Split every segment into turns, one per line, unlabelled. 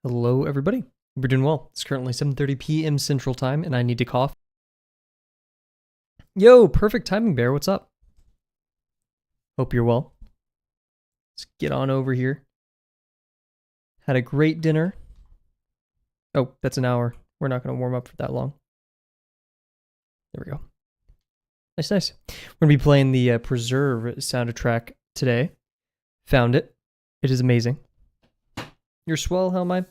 Hello, everybody. We're doing well. It's currently 7:30 p.m. Central Time, and I need to cough. Yo, perfect timing, Bear. What's up? Hope you're well. Let's get on over here. Had a great dinner. Oh, that's an hour. We're not going to warm up for that long. There we go. Nice, nice. We're going to be playing the Preserve soundtrack today. Found it. It is amazing. You're swell, how am I?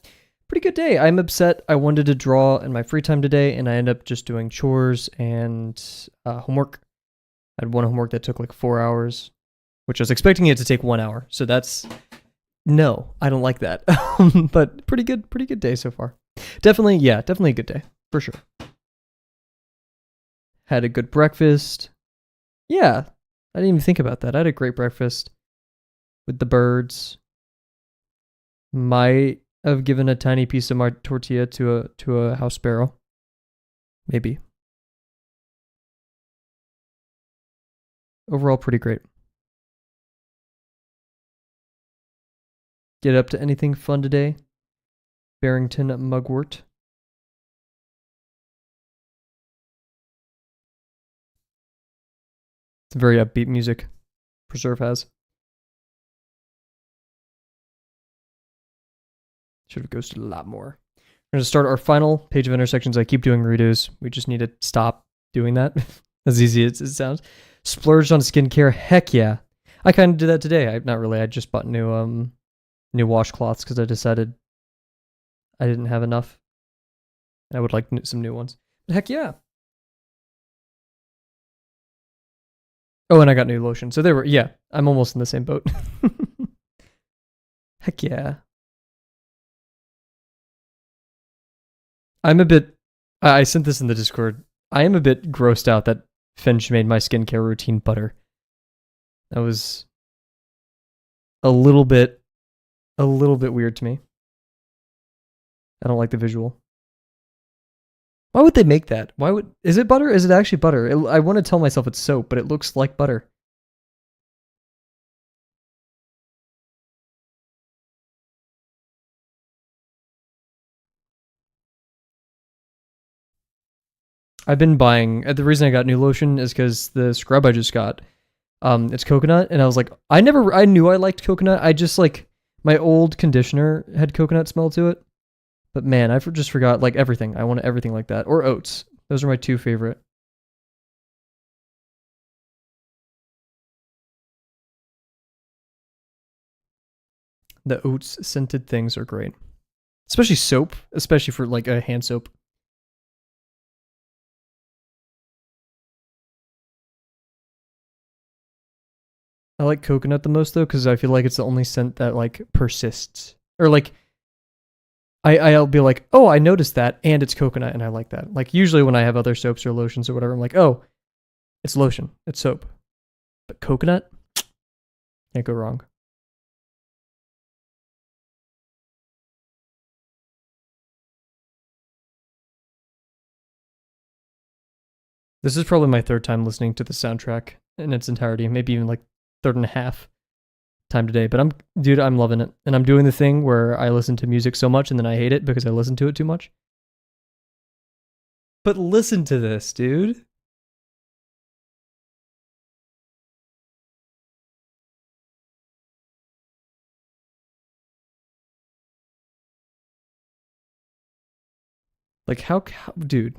Pretty good day. I'm upset. I wanted to draw in my free time today, and I ended up just doing chores and homework. I had one homework that took like 4 hours, which I was expecting it to take 1 hour. So that's no, I don't like that. But pretty good day so far. Definitely a good day for sure. Had a good breakfast. Yeah, I didn't even think about that. I had a great breakfast with the birds. Might have given a tiny piece of my tortilla to a house sparrow. Maybe. Overall, pretty great. Get up to anything fun today? Barrington Mugwort. It's very upbeat music. Preserve has. Should have ghosted a lot more. We're going to start our final page of intersections. I keep doing redos. We just need to stop doing that. As easy as it sounds. Splurged on skincare. Heck yeah. I kind of did that today. Not really. I just bought new washcloths because I decided I didn't have enough. And I would like some new ones. But heck yeah. Oh, and I got new lotion. So I'm almost in the same boat. Heck yeah. I sent this in the Discord. I am a bit grossed out that Finch made my skincare routine butter. That was a little bit weird to me. I don't like the visual. Why would they make that? Is it butter? Is it actually butter? I want to tell myself it's soap, but it looks like butter. I've been buying. The reason I got new lotion is because the scrub I just got, it's coconut, and I was like, I knew I liked coconut. I just like my old conditioner had coconut smell to it, but man, I just forgot like everything. I want everything like that, or oats. Those are my two favorite. The oats scented things are great, especially soap, especially for like a hand soap. I like coconut the most though, because I feel like it's the only scent that like persists. Or like I'll be like, oh, I noticed that, and it's coconut, and I like that. Like usually when I have other soaps or lotions or whatever, I'm like, oh, it's lotion, it's soap, but coconut, can't go wrong. This is probably my third time listening to the soundtrack in its entirety, maybe even like third and a half time today. But I'm loving it, and I'm doing the thing where I listen to music so much and then I hate it because I listen to it too much. But listen to this, dude. Like how dude.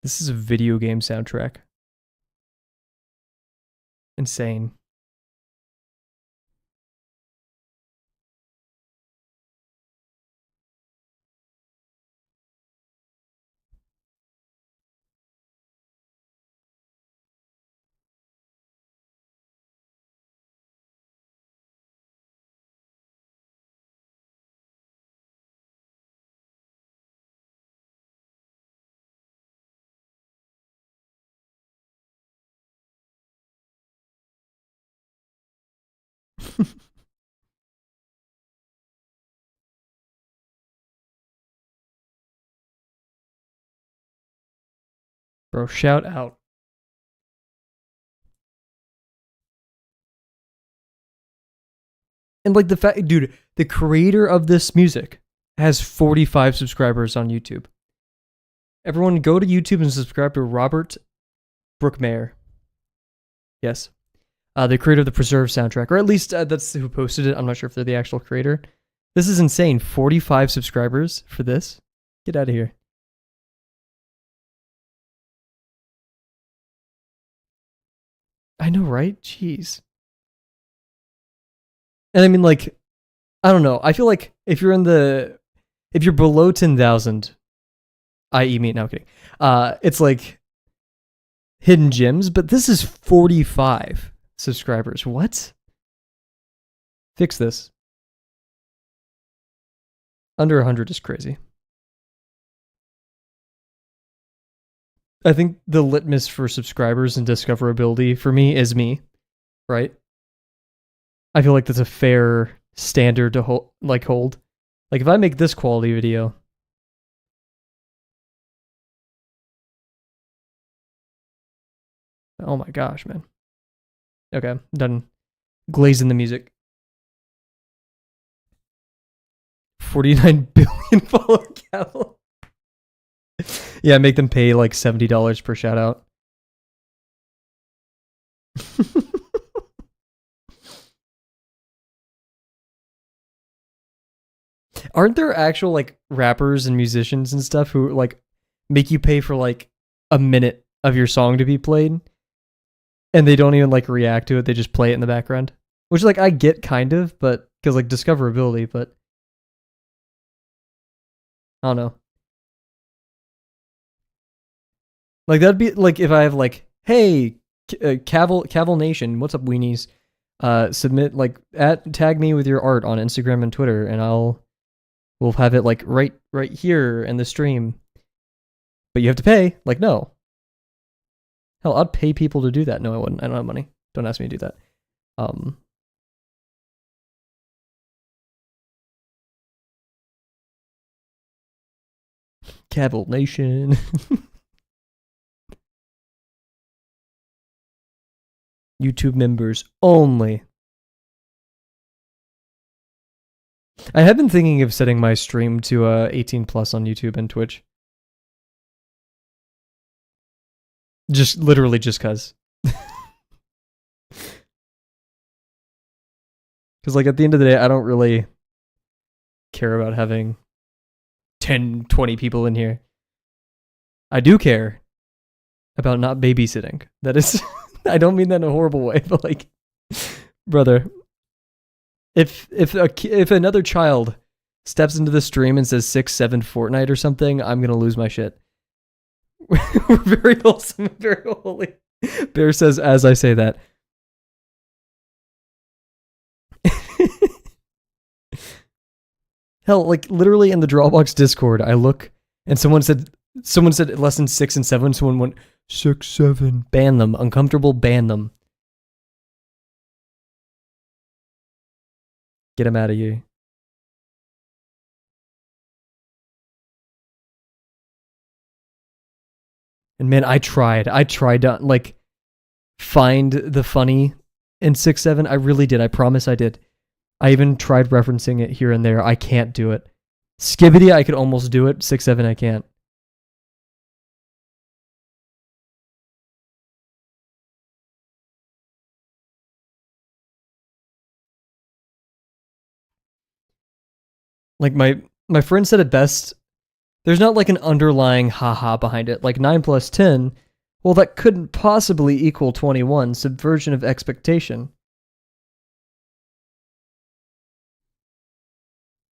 This is a video game soundtrack. Insane. Bro, shout out. And like the fact, dude, the creator of this music has 45 subscribers on YouTube. Everyone go to YouTube and subscribe to Robert Brookmeyer. Yes. The creator of the Preserve soundtrack, or at least that's who posted it. I'm not sure if they're the actual creator. This is insane. 45 subscribers for this. Get out of here. I know, right? Jeez. And I mean, like, I don't know. I feel like if you're below 10,000, i.e. me, no, I'm kidding. It's like hidden gems, but this is 45 subscribers. What? Fix this. Under 100 is crazy. I think the litmus for subscribers and discoverability for me is me, right? I feel like that's a fair standard to hold. Like if I make this quality video, oh my gosh, man. Okay, done glazing the music. 49 billion follower Kavel. Yeah, make them pay like $70 per shout out. Aren't there actual like rappers and musicians and stuff who like make you pay for like a minute of your song to be played? And they don't even like react to it, they just play it in the background. Which like I get kind of, but because like discoverability, but I don't know. Like that'd be like if I have like, hey, Kavel Nation, what's up, weenies? Submit like tag me with your art on Instagram and Twitter, and we'll have it like right here in the stream. But you have to pay. Like no. Hell, I'd pay people to do that. No, I wouldn't. I don't have money. Don't ask me to do that. Kavel Nation. YouTube members only. I have been thinking of setting my stream to 18 plus on YouTube and Twitch. Just literally just cuz. Because like at the end of the day, I don't really care about having 10, 20 people in here. I do care about not babysitting. That is, I don't mean that in a horrible way, but like, brother, if another child steps into the stream and says 6-7 Fortnite or something, I'm gonna lose my shit. We're very wholesome and very holy. Bear says as I say that. Hell, like literally in the Drawbox Discord, I look and someone said lesson 6 and 7. Someone went 6, 7. Ban them. Uncomfortable. Ban them. Get them out of here. And man, I tried to like find the funny in 6, 7. I really did. I promise I did. I even tried referencing it here and there. I can't do it. Skibbity, I could almost do it. 6, 7, I can't. Like my friend said it best. There's not like an underlying haha behind it. Like 9 plus 10, well, that couldn't possibly equal 21. Subversion of expectation.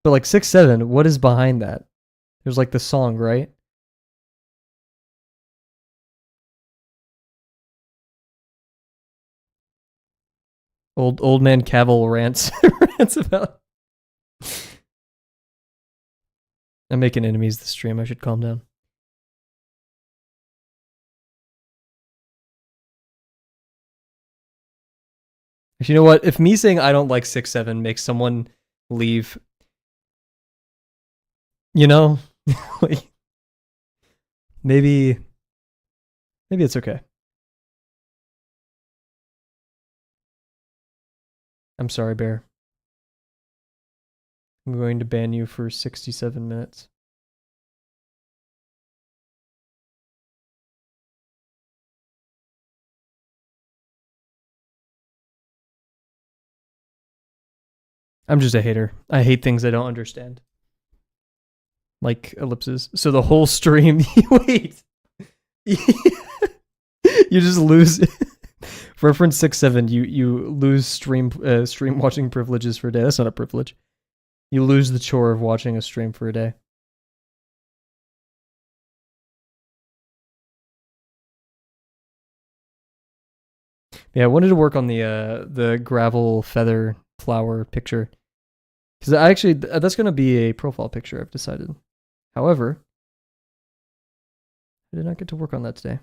But like 6, 7, what is behind that? There's like the song, right? Old man Kavel rants rants about. I'm making enemies this stream. I should calm down. You know what? If me saying I don't like 6-7 makes someone leave, you know, like, maybe it's okay. I'm sorry, Bear. I'm going to ban you for 67 minutes. I'm just a hater. I hate things I don't understand. Like ellipses. So the whole stream. Wait. You just lose. Reference 6-7. You lose stream watching privileges for a day. That's not a privilege. You lose the chore of watching a stream for a day. Yeah, I wanted to work on the gravel feather flower picture because I actually that's gonna be a profile picture. I've decided. However, I did not get to work on that today.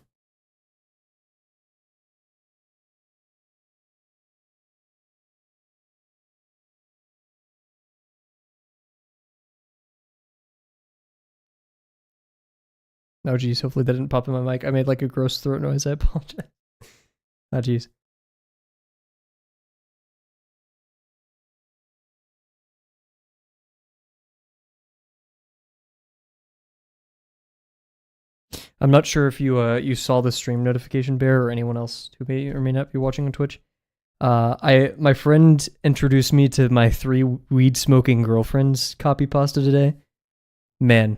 Oh geez, hopefully that didn't pop in my mic. I made like a gross throat noise. I apologize. Oh geez. I'm not sure if you saw the stream notification, Bear, or anyone else who may or may not be watching on Twitch. My friend introduced me to my 3 weed smoking girlfriends copy pasta today. Man,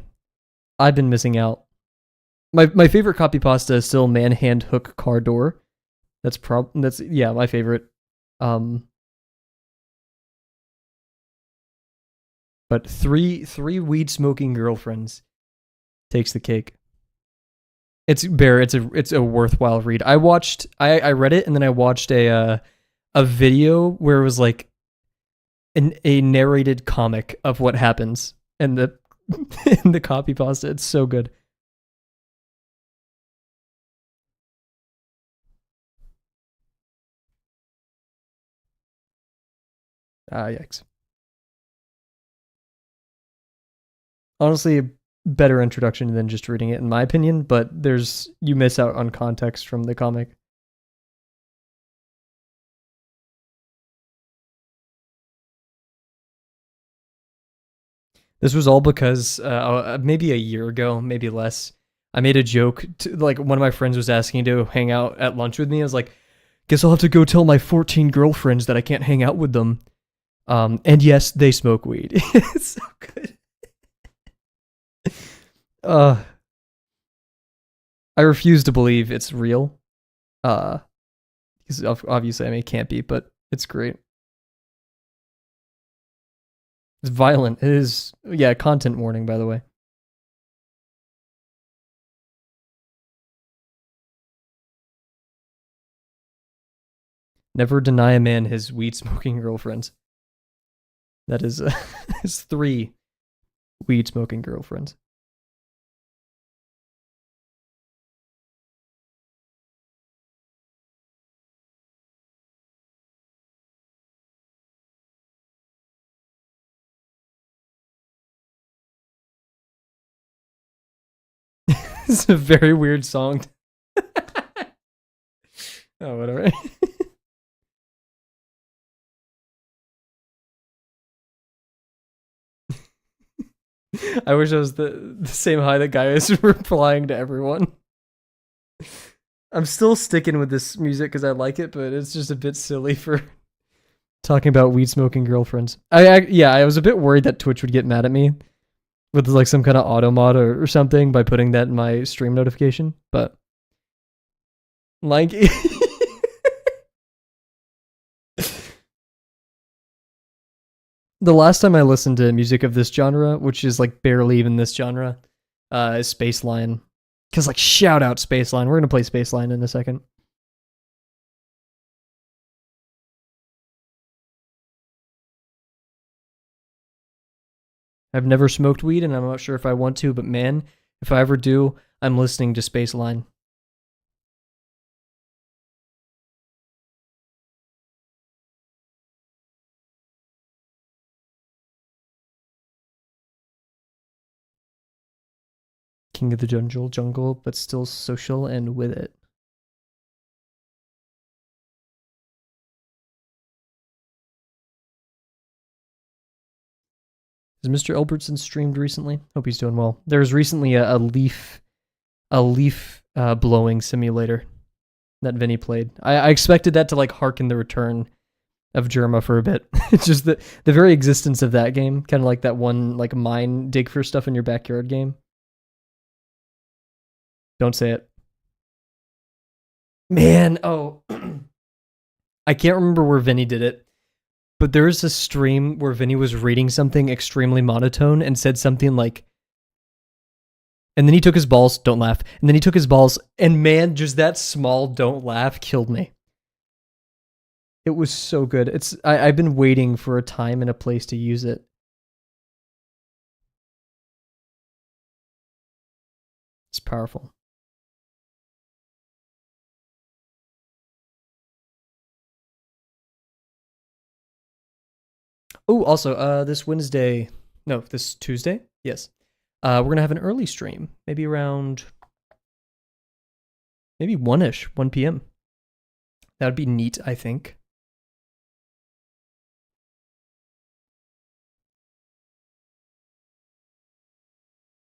I've been missing out. My favorite copy pasta is still man hand hook car door. That's my favorite. But three weed smoking girlfriends takes the cake. It's Bear. It's a worthwhile read. I read it and then I watched a video where it was like a narrated comic of what happens in the in the copy pasta. It's so good. Yikes. Honestly, a better introduction than just reading it, in my opinion. But you miss out on context from the comic. This was all because maybe a year ago, maybe less, I made a joke. Like one of my friends was asking to hang out at lunch with me. I was like, "Guess I'll have to go tell my 14 girlfriends that I can't hang out with them." And yes, they smoke weed. It's so good. I refuse to believe it's real. Because obviously, I mean, it can't be, but it's great. It's violent. It is, yeah, content warning, by the way. Never deny a man his weed smoking girlfriends. That is his 3 weed smoking girlfriends. It's a very weird song. Oh, whatever. I wish I was the same high that guy is replying to everyone. I'm still sticking with this music because I like it, but it's just a bit silly for talking about weed smoking girlfriends. I was a bit worried that Twitch would get mad at me with like some kind of auto mod or something by putting that in my stream notification, but like the last time I listened to music of this genre, which is like barely even this genre, is Space Line. Because like shout out Space Line. We're gonna play Space Line in a second. I've never smoked weed and I'm not sure if I want to, but man, if I ever do, I'm listening to Space Line. king of the jungle, but still social and with it. Has Mr. Elbertson streamed recently? Hope he's doing well. There's recently a leaf blowing simulator that Vinny played. I expected that to like harken the return of Germa for a bit. It's just the very existence of that game, kind of like that one like mine dig for stuff in your backyard game. Don't say it. Man, oh. I can't remember where Vinny did it, but there was a stream where Vinny was reading something extremely monotone and said something like, and then he took his balls, don't laugh, and then he took his balls, and man, just that small don't laugh killed me. It was so good. I've been waiting for a time and a place to use it. It's powerful. Oh, also, this Tuesday, yes. We're gonna have an early stream, maybe around, maybe 1 p.m. That would be neat, I think.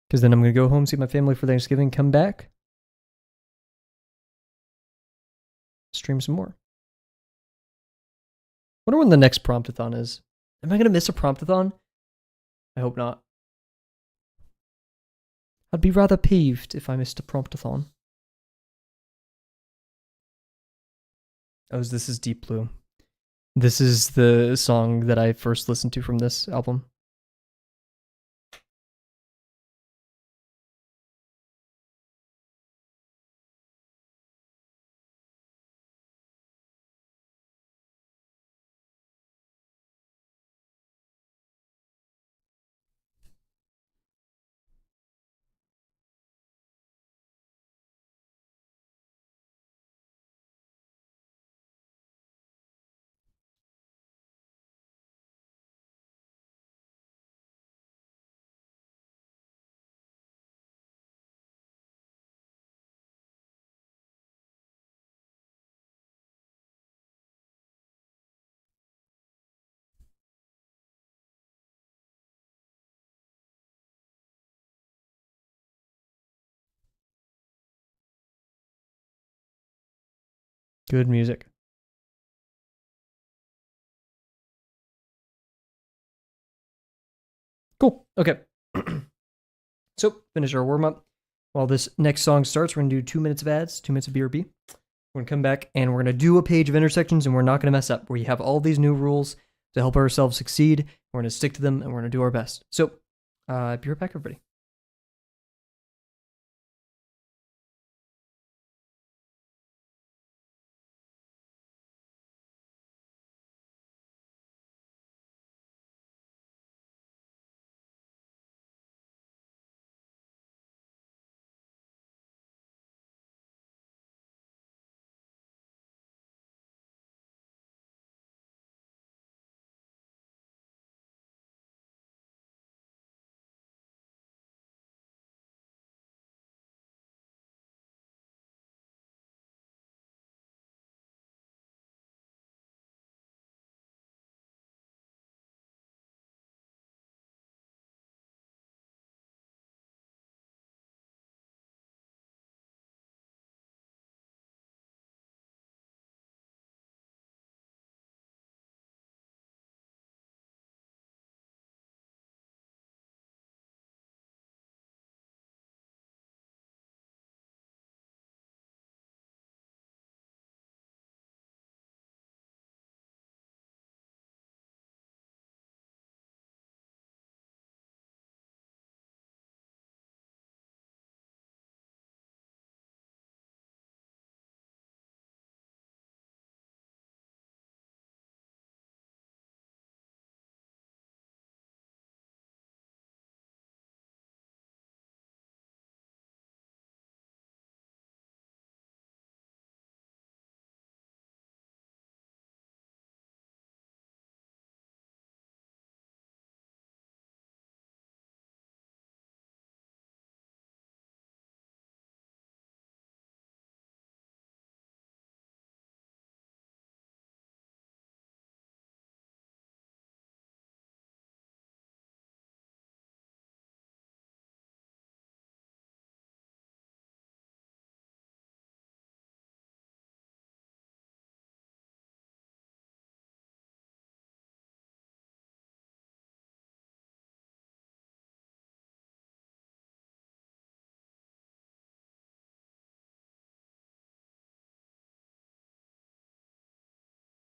Because then I'm gonna go home, see my family for Thanksgiving, come back, stream some more. Wonder when the next promptathon is. Am I gonna miss a promptathon? I hope not. I'd be rather peeved if I missed a promptathon. Oh, this is Deep Blue. This is the song that I first listened to from this album. Good music. Cool. Okay. So, finish our warm up. While this next song starts, we're going to do 2 minutes of ads, 2 minutes of BRB. We're going to come back and we're going to do a page of intersections, and we're not going to mess up. We have all these new rules to help ourselves succeed. We're going to stick to them and we're going to do our best. So, be right back, everybody.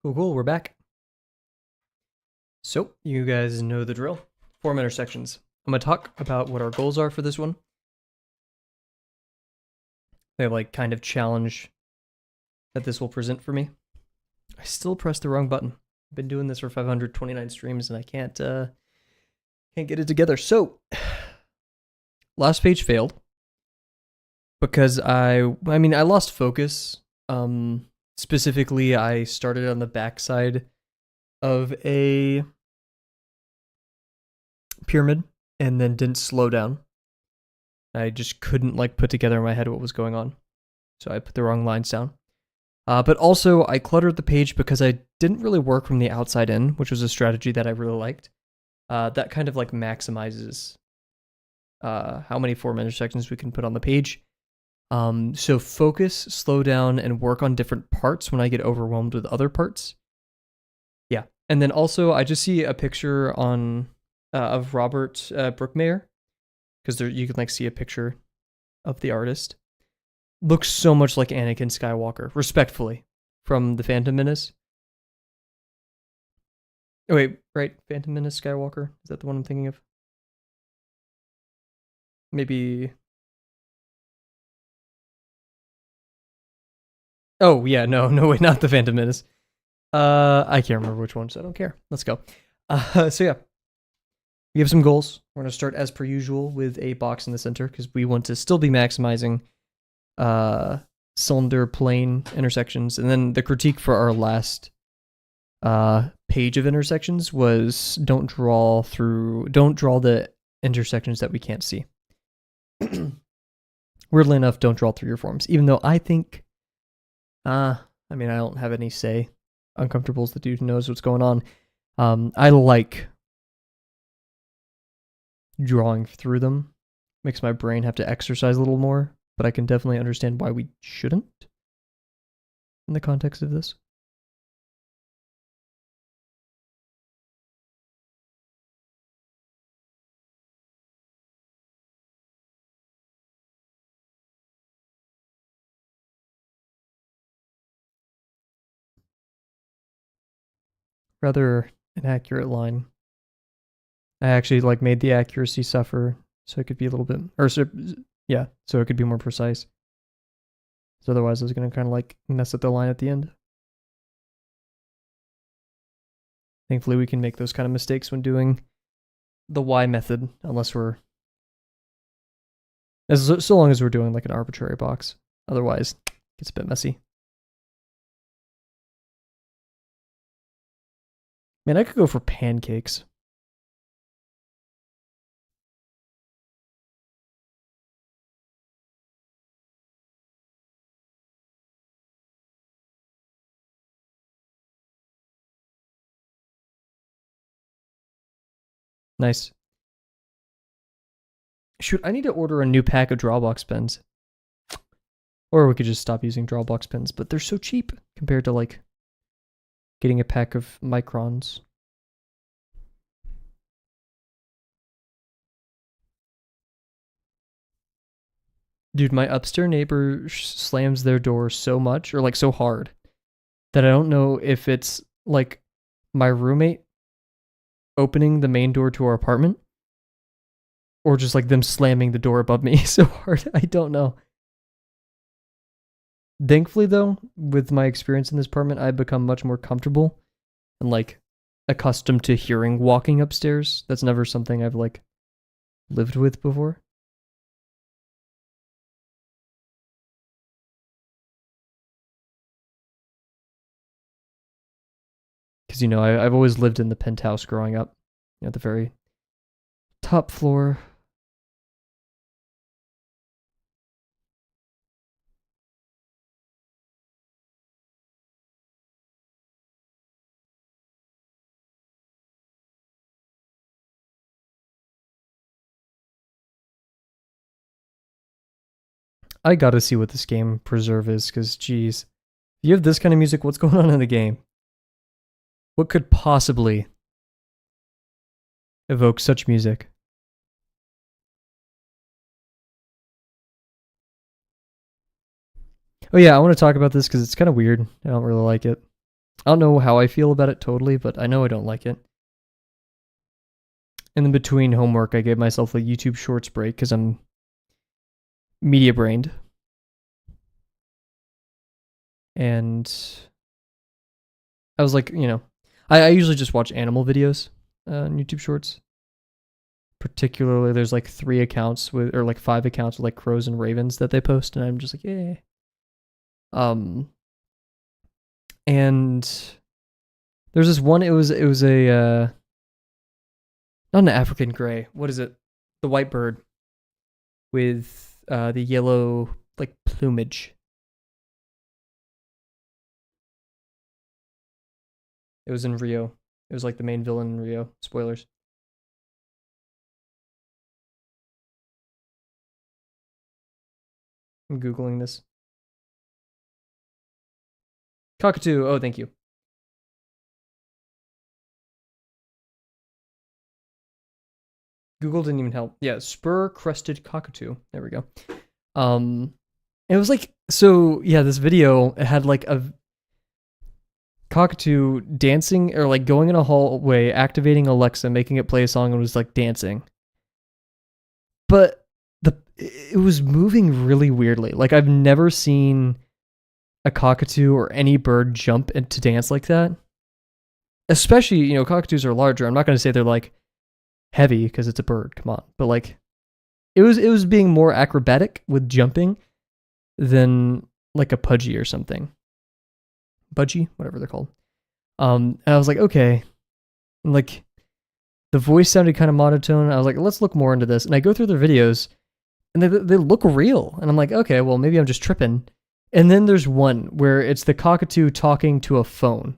Cool, we're back. So, you guys know the drill. Form intersections. I'm going to talk about what our goals are for this one. They like kind of challenge that this will present for me. I still pressed the wrong button. I've been doing this for 529 streams and I can't get it together. So, last page failed because I lost focus. Specifically, I started on the backside of a pyramid and then didn't slow down. I just couldn't like put together in my head what was going on. So I put the wrong lines down. But also I cluttered the page because I didn't really work from the outside in, which was a strategy that I really liked. That kind of like maximizes how many form intersections we can put on the page. So focus, slow down, and work on different parts when I get overwhelmed with other parts. Yeah. And then also I just see a picture on of Robert Brookmeyer, because there you can like see a picture of the artist. Looks so much like Anakin Skywalker, respectfully, from the Phantom Menace. Oh wait, right, Phantom Menace Skywalker? Is that the one I'm thinking of? Maybe... Oh yeah, no, wait, not the Phantom Menace. I can't remember which one, so I don't care. Let's go. So yeah, we have some goals. We're gonna start as per usual with a box in the center because we want to still be maximizing cylinder plane intersections. And then the critique for our last page of intersections was don't draw the intersections that we can't see. Weirdly enough, don't draw through your forms, even though I think I don't have any say. Uncomfortable's the dude who knows what's going on. I like drawing through them. Makes my brain have to exercise a little more, but I can definitely understand why we shouldn't in the context of this. Rather inaccurate line. I actually like made the accuracy suffer so it could be a little bit, so it could be more precise. So otherwise I was going to kind of like mess up the line at the end. Thankfully we can make those kind of mistakes when doing the Y method, unless we're, so long as we're doing like an arbitrary box. Otherwise it gets a bit messy. Man, I could go for pancakes. Nice. Shoot, I need to order a new pack of Drawbox pens. Or we could just stop using Drawbox pens, but they're so cheap compared to like getting a pack of microns. Dude, my upstairs neighbor slams their door so much, or like so hard, that I don't know if it's like my roommate opening the main door to our apartment, or just like them slamming the door above me so hard. I don't know. Thankfully, though, with my experience in this apartment, I've become much more comfortable and like accustomed to hearing walking upstairs. That's never something I've like lived with before. Because, I've always lived in the penthouse growing up, at the very top floor. I gotta see what this game preserve is, because, geez, if you have this kind of music, what's going on in the game? What could possibly evoke such music? Oh yeah, I want to talk about this because it's kind of weird. I don't really like it. I don't know how I feel about it totally, but I know I don't like it. And then between homework, I gave myself a YouTube Shorts break because I'm media brained. And I was like, I usually just watch animal videos on YouTube Shorts. Particularly, there's like 3 accounts with, or like 5 accounts with like crows and ravens that they post, and I'm just like, yay. And there's this one. It was a not an African gray. What is it? The white bird with the yellow like plumage. It was in Rio. It was like the main villain in Rio. Spoilers. I'm Googling this. Cockatoo. Oh, thank you. Google didn't even help. Yeah, spur-crested cockatoo. There we go. It was like, so yeah, this video, it had like a cockatoo dancing or like going in a hallway, activating Alexa, making it play a song, and was like dancing. But it was moving really weirdly. Like I've never seen a cockatoo or any bird jump and to dance like that. Especially, cockatoos are larger. I'm not going to say they're like heavy because it's a bird. Come on, but like it was being more acrobatic with jumping than like a pudgy or something. Budgie, whatever they're called. And I was like, okay, and like the voice sounded kind of monotone. I was like, let's look more into this. And I go through their videos, and they look real. And I'm like, okay, well maybe I'm just tripping. And then there's one where it's the cockatoo talking to a phone.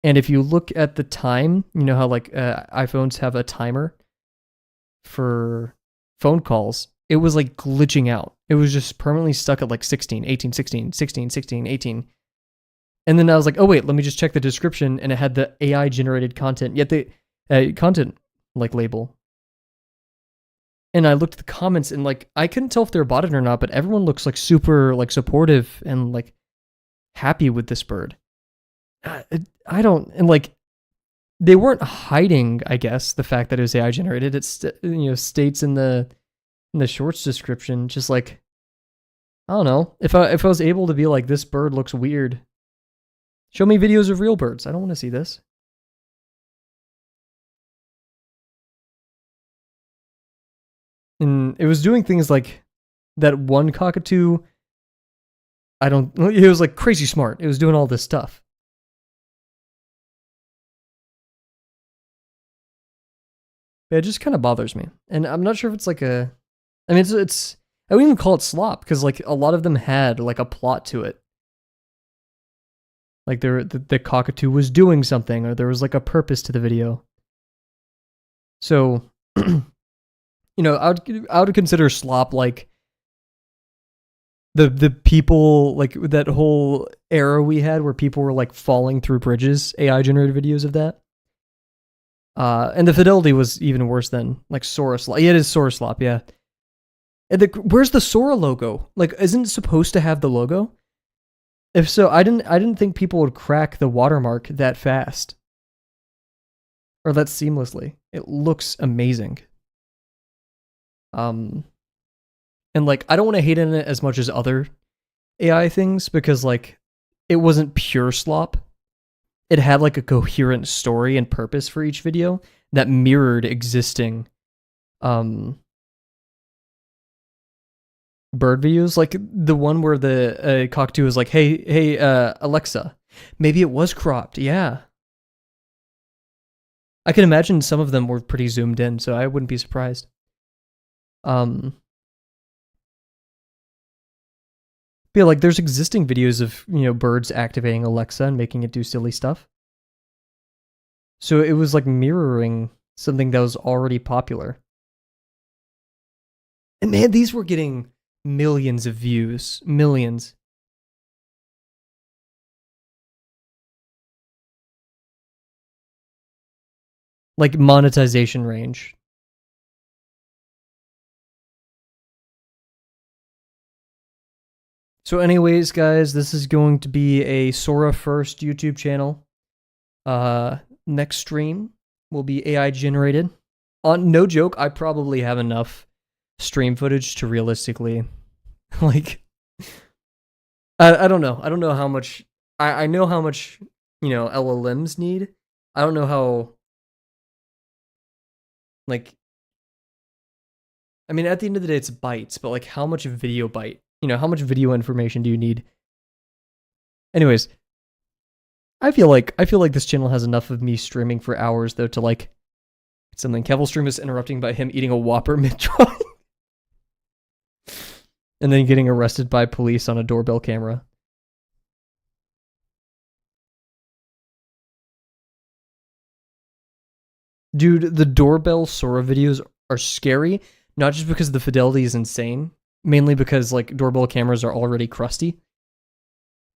And if you look at the time, you know how like iPhones have a timer for phone calls, it was like glitching out. It was just permanently stuck at like 16, 18, 16, 16, 16, 18. And then I was like, oh wait, let me just check the description, and it had the AI generated content, yet the content like label. And I looked at the comments, and like I couldn't tell if they're botted or not, but everyone looks like super like supportive and like happy with this bird. I don't, and like they weren't hiding, I guess, the fact that it was AI generated. It's states in the shorts description, just like, I don't know, if I was able to be like, this bird looks weird, show me videos of real birds. I don't want to see this. And it was doing things like that one cockatoo. It was like crazy smart. It was doing all this stuff. It just kind of bothers me, and I'm not sure if it's like a. I mean, it's. I wouldn't even call it slop because like a lot of them had like a plot to it. Like the cockatoo was doing something, or there was like a purpose to the video. So, I would consider slop like the people, like that whole era we had where people were like falling through bridges. AI generated videos of that. And the fidelity was even worse than like Sora Slop. Yeah, it is Sora Slop, yeah. And where's the Sora logo? Like, isn't it supposed to have the logo? If so, I didn't think people would crack the watermark that fast. Or that seamlessly. It looks amazing. And like I don't want to hate on it as much as other AI things because like it wasn't pure slop. It had like a coherent story and purpose for each video that mirrored existing bird videos, like the one where the cockatoo was like, hey Alexa, maybe it was cropped. Yeah, I can imagine some of them were pretty zoomed in, so I wouldn't be surprised. But yeah, like there's existing videos of birds activating Alexa and making it do silly stuff. So it was like mirroring something that was already popular. And man, these were getting millions of views. Millions. Like monetization range. So anyways, guys, this is going to be a Sora first YouTube channel. Next stream will be AI generated. On no joke, I probably have enough stream footage to realistically, like, I don't know. I don't know how much. I know how much, LLMs need. I don't know how. Like, I mean, at the end of the day, it's bytes, but like, how much video byte? How much video information do you need? Anyways, I feel like this channel has enough of me streaming for hours though to like something. Kavel stream is interrupting by him eating a Whopper mid drawing, and then getting arrested by police on a doorbell camera. Dude, the doorbell Sora videos are scary, not just because the fidelity is insane, mainly because like doorbell cameras are already crusty.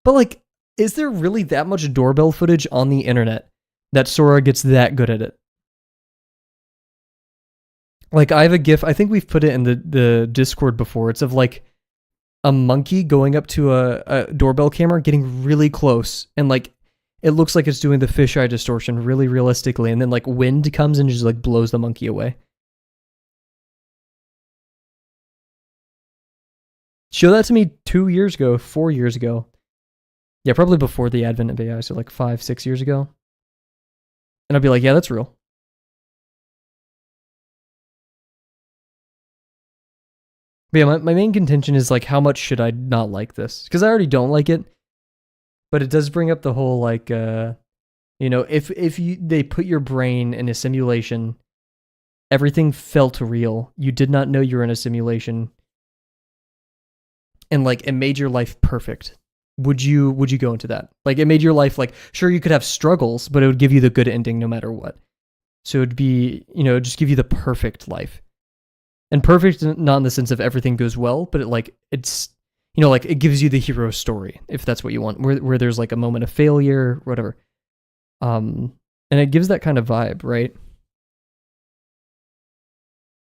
But like, is there really that much doorbell footage on the internet that Sora gets that good at it? Like, I have a GIF, I think we've put it in the Discord before. It's of like a monkey going up to a doorbell camera, getting really close, and like it looks like it's doing the fisheye distortion really realistically, and then like wind comes and just like blows the monkey away. Show that to me 2 years ago, 4 years ago. Yeah, probably before the advent of AI, so like 5, 6 years ago. And I'd be like, yeah, that's real. But yeah, my main contention is like, how much should I not like this? Because I already don't like it. But it does bring up the whole like, if they put your brain in a simulation, everything felt real. You did not know you were in a simulation, and like it made your life perfect. Would you go into that? Like, it made your life like, sure, you could have struggles, but it would give you the good ending no matter what. So it'd be, just give you the perfect life. And perfect not in the sense of everything goes well, but it's like it gives you the hero story, if that's what you want, where there's like a moment of failure, whatever. And it gives that kind of vibe, right?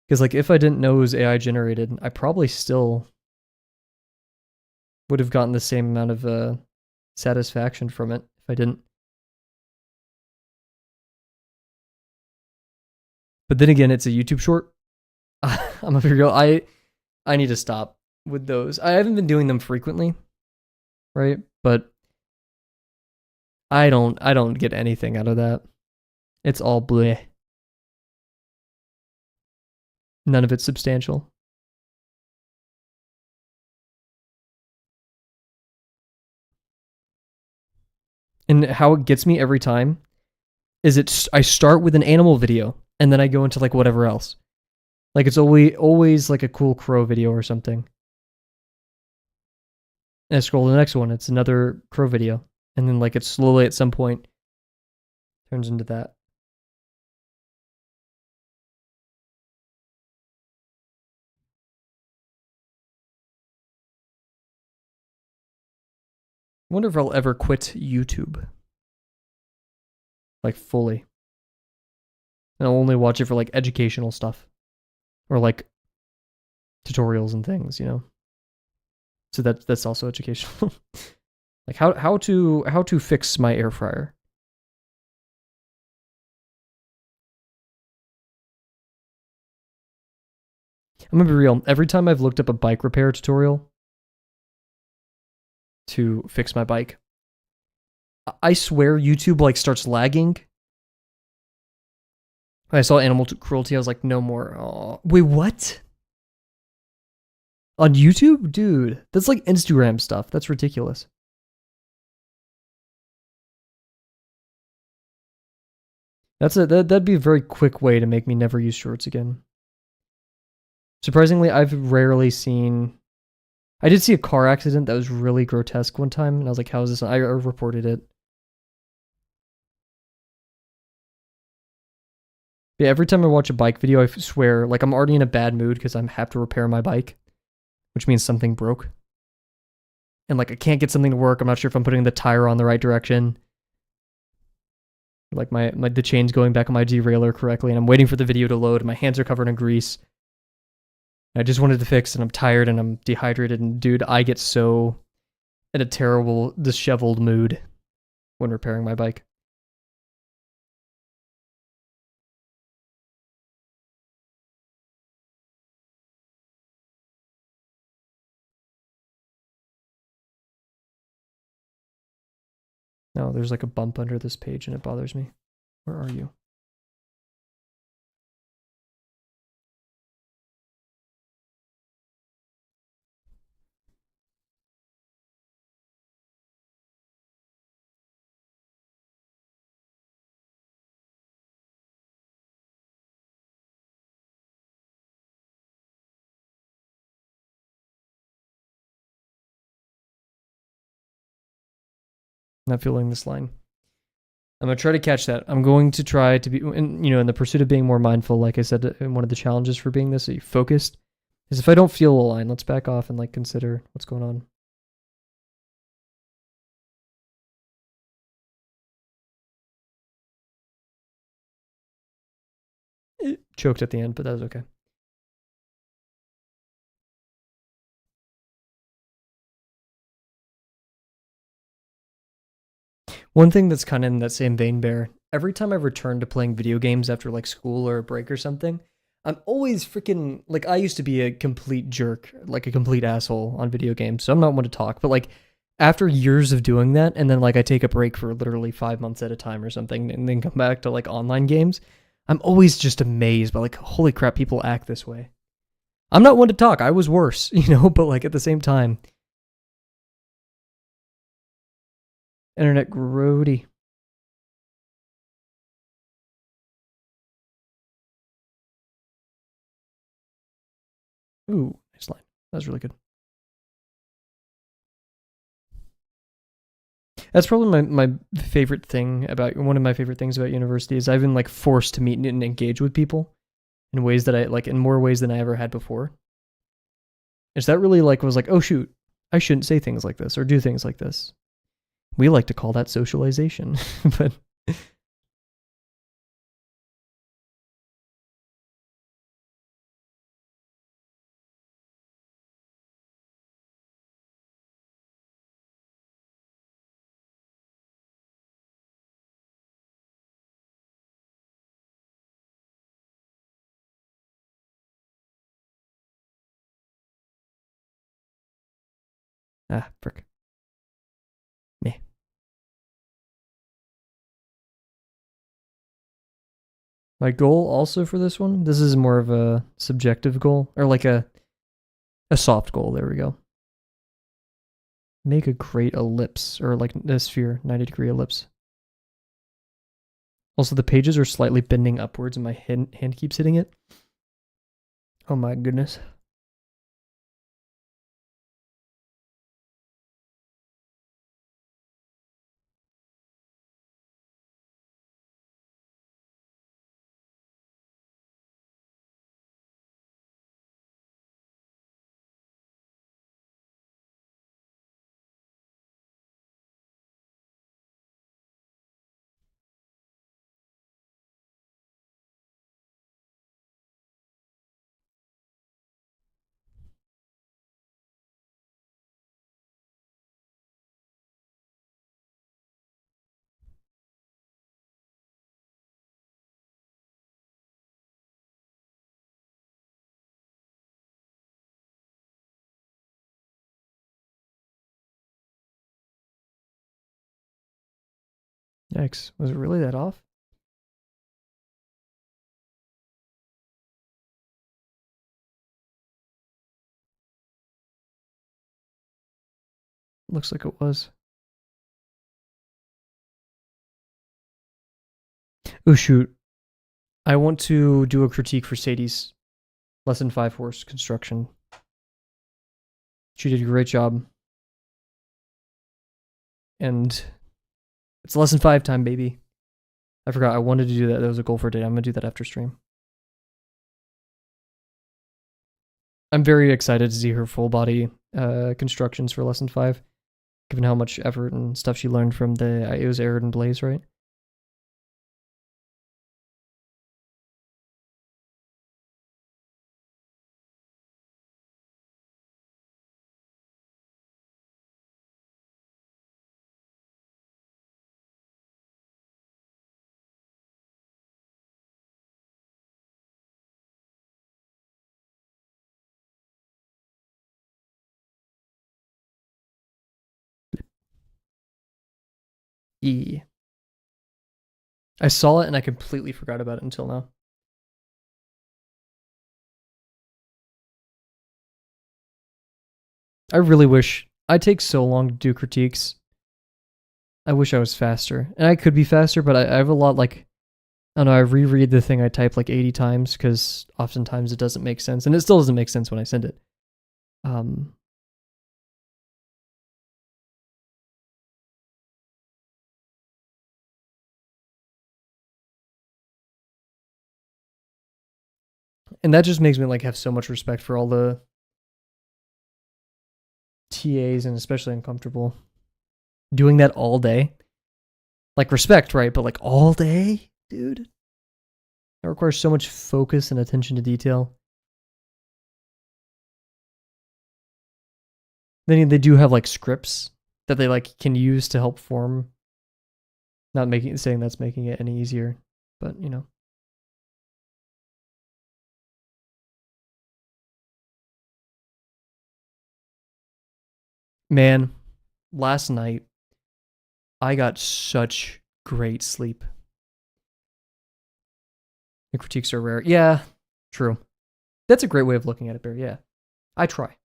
Because like, if I didn't know it was AI generated, I probably still would have gotten the same amount of satisfaction from it if I didn't. But then again, it's a YouTube short. I'm gonna be real. I need to stop with those. I haven't been doing them frequently, right? But I don't get anything out of that. It's all bleh. None of it's substantial. And how it gets me every time is I start with an animal video and then I go into like whatever else. Like, it's always like a cool crow video or something. And I scroll to the next one, it's another crow video. And then like it slowly at some point turns into that. I wonder if I'll ever quit YouTube. Like, fully. And I'll only watch it for like educational stuff. Or like tutorials and things, So that's also educational. Like how to fix my air fryer. I'm gonna be real. Every time I've looked up a bike repair tutorial to fix my bike, I swear YouTube like starts lagging. I saw animal cruelty. I was like, no more. Oh, wait, what? On YouTube, dude, that's like Instagram stuff. That's ridiculous. That'd be a very quick way to make me never use shorts again. Surprisingly, I've rarely seen. I did see a car accident that was really grotesque one time, and I was like, how is this? I reported it. Yeah, every time I watch a bike video, I swear, like, I'm already in a bad mood because I have to repair my bike, which means something broke. And like, I can't get something to work. I'm not sure if I'm putting the tire on the right direction. Like the chain's going back on my derailleur correctly, and I'm waiting for the video to load. My hands are covered in grease. I just wanted to fix, and I'm tired, and I'm dehydrated, and dude, I get so in a terrible, disheveled mood when repairing my bike. No, there's like a bump under this page and it bothers me. Where are you? Not feeling this line. I'm gonna try to catch that. I'm going to try to be, in the pursuit of being more mindful. Like I said, one of the challenges for being this focused is if I don't feel a line, let's back off and like consider what's going on. It choked at the end, but that was okay. One thing that's kind of in that same vein, Bear, every time I return to playing video games after like school or a break or something, I'm always freaking like I used to be a complete jerk, like a complete asshole on video games. So I'm not one to talk, but like after years of doing that, and then like I take a break for literally 5 months at a time or something, and then come back to like online games, I'm always just amazed by like, holy crap, people act this way. I'm not one to talk. I was worse, but like at the same time, internet grody. Ooh, nice line. That was really good. That's probably my favorite thing about one of my favorite things about university is I've been like forced to meet and engage with people in ways that I like in more ways than I ever had before. Is that really like was like, oh shoot, I shouldn't say things like this or do things like this. We like to call that socialization, but frick. Me. My goal also for this one, this is more of a subjective goal or like a soft goal. There we go. Make a great ellipse or like a sphere, 90-degree ellipse. Also, the pages are slightly bending upwards and my hand keeps hitting it. Oh my goodness. Yikes. Was it really that off? Looks like it was. Oh shoot. I want to do a critique for Sadie's lesson 5 horse construction. She did a great job. And it's lesson 5 time, baby. I forgot I wanted to do that. That was a goal for today. I'm gonna do that after stream. I'm very excited to see her full body constructions for lesson 5, given how much effort and stuff she learned from it was Arid and Blaze, right? E. I saw it and I completely forgot about it until now. I really wish. I take so long to do critiques. I wish I was faster. And I could be faster, but I have a lot like, I don't know, I reread the thing I type like 80 times because oftentimes it doesn't make sense. And it still doesn't make sense when I send it. And that just makes me like have so much respect for all the TAs and especially uncomfortable doing that all day. Like respect, right? But like all day, dude. That requires so much focus and attention to detail. Then they do have like scripts that they like can use to help form. Not saying that's making it any easier, but you know. Man, last night I got such great sleep. The critiques are rare. Yeah, true. That's a great way of looking at it, Bear. Yeah, I try.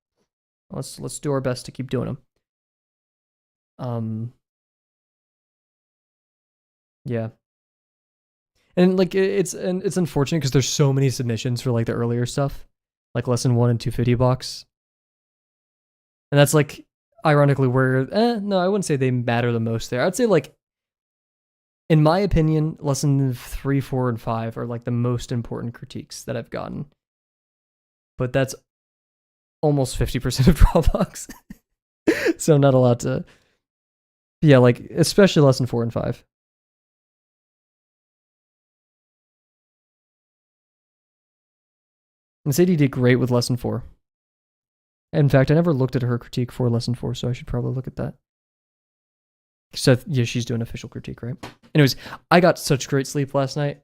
Let's do our best to keep doing them. Yeah, and like it's unfortunate because there's so many submissions for like the earlier stuff, like lesson 1 and 250 box, and that's like ironically where no, I wouldn't say they matter the most there. I'd say like, in my opinion, lesson 3, 4, and 5 are like the most important critiques that I've gotten. But that's almost 50% of Dropbox. So I'm not allowed to. Yeah, like especially lesson 4 and 5. And Sadie did great with lesson 4. In fact, I never looked at her critique for lesson 4, so I should probably look at that. So yeah, she's doing official critique, right? Anyways, I got such great sleep last night.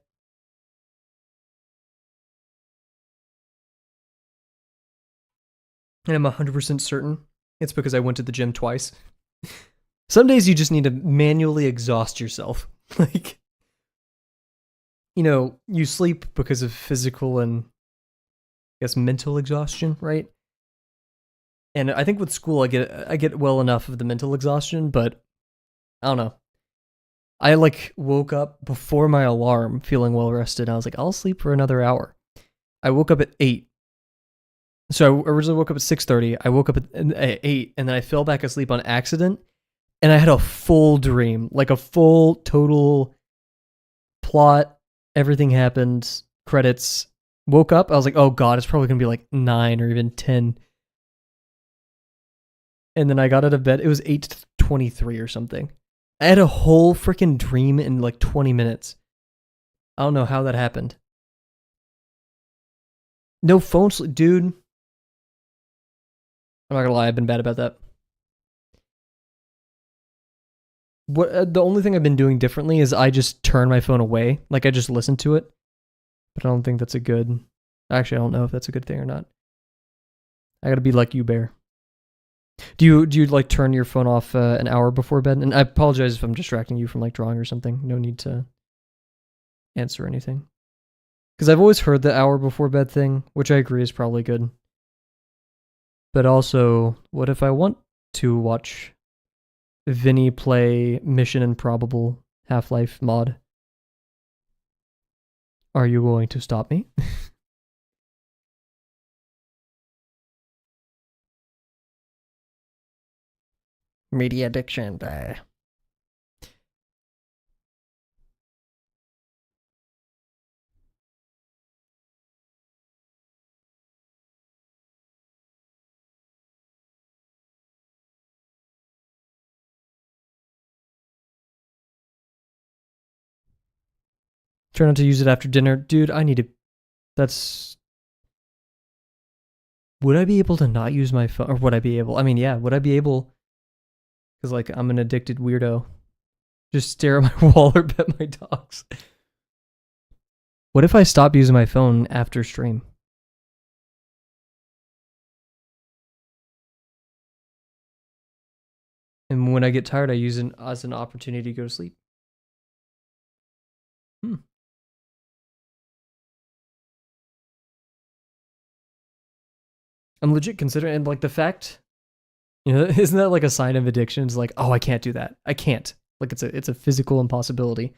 And I'm 100% certain it's because I went to the gym twice. Some days you just need to manually exhaust yourself. Like, you know, you sleep because of physical and I guess mental exhaustion, right? And I think with school I get well enough of the mental exhaustion, but I don't know. I like woke up before my alarm feeling well rested. I was like, I'll sleep for another hour. I woke up at 8. So I originally woke up at 6:30. I woke up at 8 and then I fell back asleep on accident and I had a full dream, like a full total plot. Everything happened, credits. Woke up, I was like, oh god, it's probably going to be like 9 or even 10. And then I got out of bed. It was 8:23 or something. I had a whole freaking dream in like 20 minutes. I don't know how that happened. No phone sleep, dude. I'm not gonna lie, I've been bad about that. What the only thing I've been doing differently is I just turn my phone away, like I just listen to it. But I don't think that's a good. Actually, I don't know if that's a good thing or not. I gotta be like you, Bear. Do you like turn your phone off an hour before bed? And I apologize if I'm distracting you from like drawing or something. No need to answer anything. Because I've always heard the hour before bed thing, which I agree is probably good. But also, what if I want to watch Vinny play Mission Improbable Half-Life mod? Are you going to stop me? Media addiction. Try not to use it after dinner. Dude, I need to. That's. Would I be able to not use my phone? Or would I be able? I mean, yeah, would I be able? Because, like, I'm an addicted weirdo. Just stare at my wall or pet my dogs. What if I stop using my phone after stream? And when I get tired, I use it as an opportunity to go to sleep. I'm legit considering, and like the fact, isn't that like a sign of addiction? It's like, oh, I can't do that. I can't. Like it's a physical impossibility.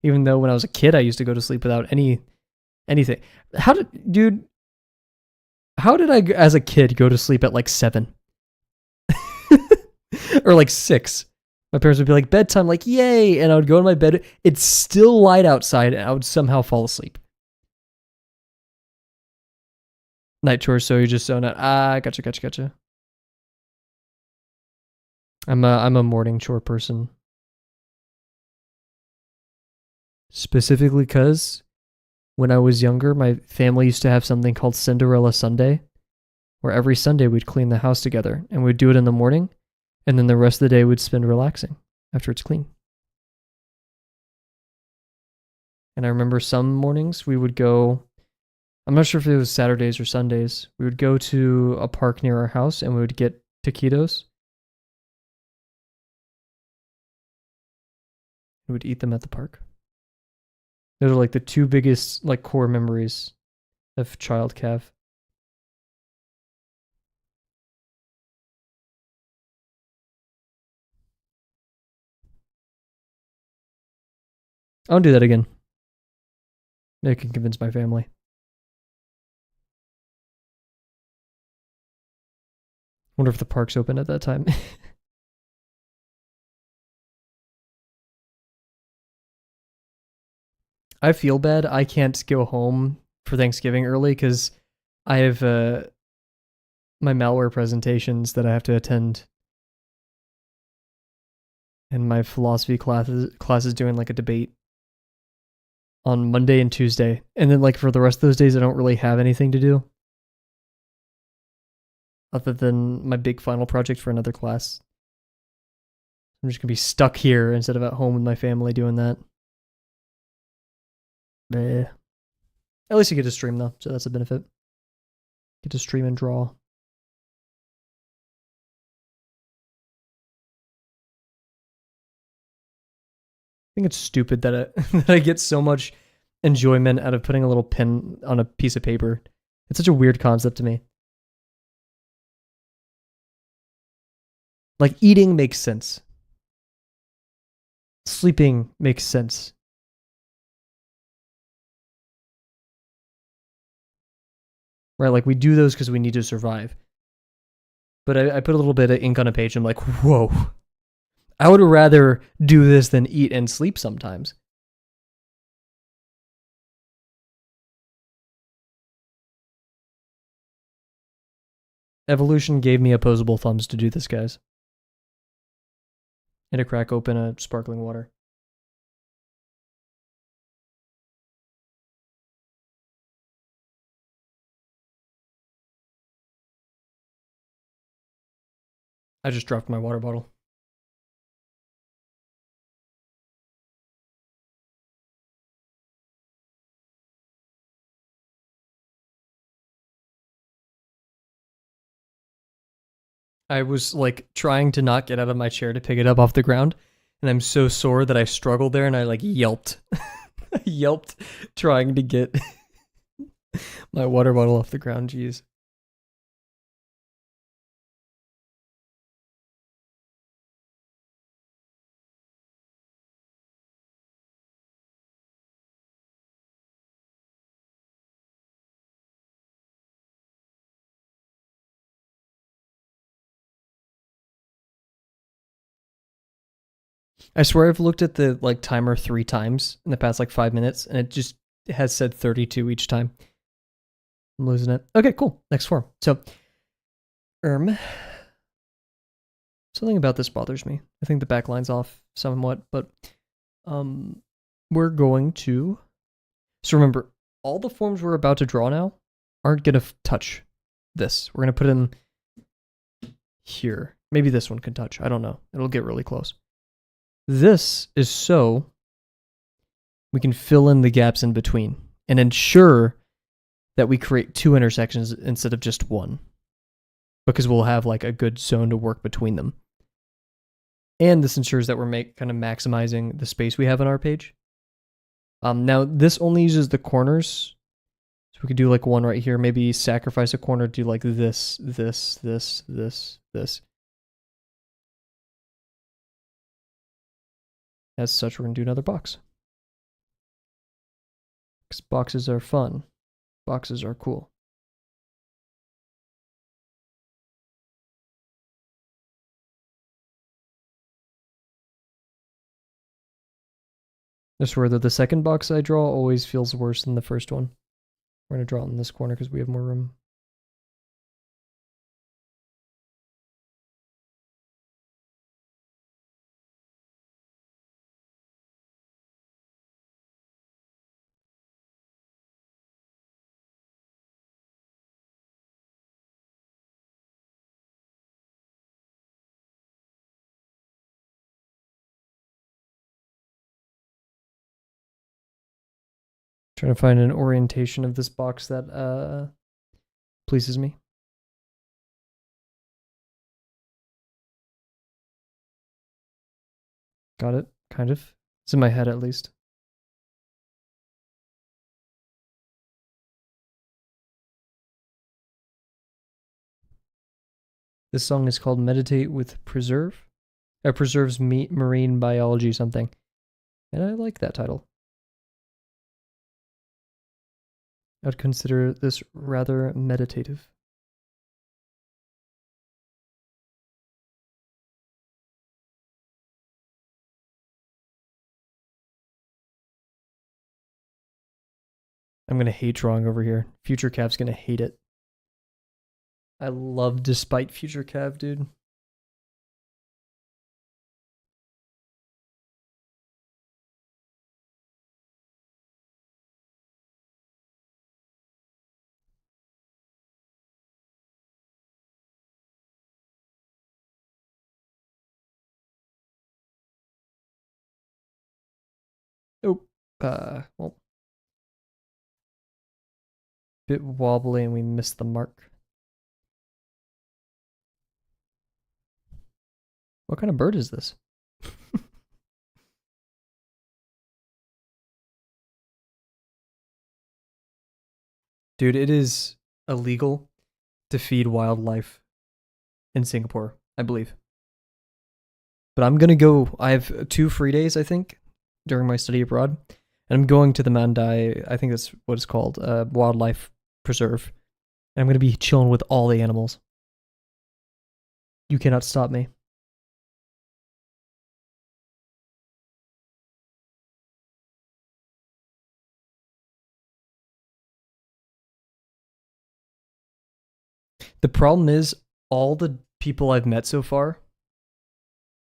Even though when I was a kid, I used to go to sleep without anything. How did I, as a kid, go to sleep at like 7 or like 6? My parents would be like, bedtime, like, yay. And I would go to my bed. It's still light outside, and I would somehow fall asleep. Night chores, so you're just zoned out. Gotcha. I'm a morning chore person. Specifically because when I was younger, my family used to have something called Cinderella Sunday, where every Sunday we'd clean the house together, and we'd do it in the morning, and then the rest of the day we'd spend relaxing after it's clean. And I remember some mornings we would go, I'm not sure if it was Saturdays or Sundays, we would go to a park near our house and we would get taquitos. We would eat them at the park. Those are like the two biggest like core memories of child Cav. I'll do that again. Maybe I can convince my family. Wonder if the park's open at that time. I feel bad. I can't go home for Thanksgiving early because I have my malware presentations that I have to attend, and my philosophy class is doing like a debate on Monday and Tuesday, and then like for the rest of those days, I don't really have anything to do other than my big final project for another class. I'm just gonna be stuck here instead of at home with my family doing that. Bleh. At least you get to stream though, so that's a benefit. Get to stream and draw. I think it's stupid that that I get so much enjoyment out of putting a little pin on a piece of paper. It's such a weird concept to me. Like eating makes sense. Sleeping makes sense. Right? Like we do those because we need to survive. But I put a little bit of ink on a page and I'm like, whoa. I would rather do this than eat and sleep sometimes. Evolution gave me opposable thumbs to do this, guys. And to crack open a sparkling water. I just dropped my water bottle. I was like trying to not get out of my chair to pick it up off the ground, and I'm so sore that I struggled there and I like yelped. I yelped trying to get my water bottle off the ground. Jeez. I swear I've looked at the like timer 3 times in the past like 5 minutes, and it just has said 32 each time. I'm losing it. Okay, cool. Next form. So, something about this bothers me. I think the back line's off somewhat, but we're going to. So remember, all the forms we're about to draw now aren't gonna touch this. We're gonna put them here. Maybe this one can touch. I don't know. It'll get really close. This is so we can fill in the gaps in between and ensure that we create 2 intersections instead of just one, because we'll have like a good zone to work between them. And this ensures that we're kind of maximizing the space we have on our page. Now, this only uses the corners. So we could do like one right here, maybe sacrifice a corner, do like this. As such, we're going to do another box. Because boxes are fun. Boxes are cool. I swear that the second box I draw always feels worse than the first one. We're going to draw it in this corner because we have more room. Trying to find an orientation of this box that pleases me. Got it, kind of. It's in my head at least. This song is called Meditate with Preserve. It preserves marine biology something. And I like that title. I'd consider this rather meditative. I'm going to hate drawing over here. Future Cav's going to hate it. I love Despite Future Cav, dude. Oh, well, bit wobbly and we missed the mark. What kind of bird is this? Dude, it is illegal to feed wildlife in Singapore, I believe. But I'm going to go, I have 2 free days, I think, during my study abroad. And I'm going to the Mandai, I think that's what it's called, wildlife preserve. And I'm going to be chilling with all the animals. You cannot stop me. The problem is, all the people I've met so far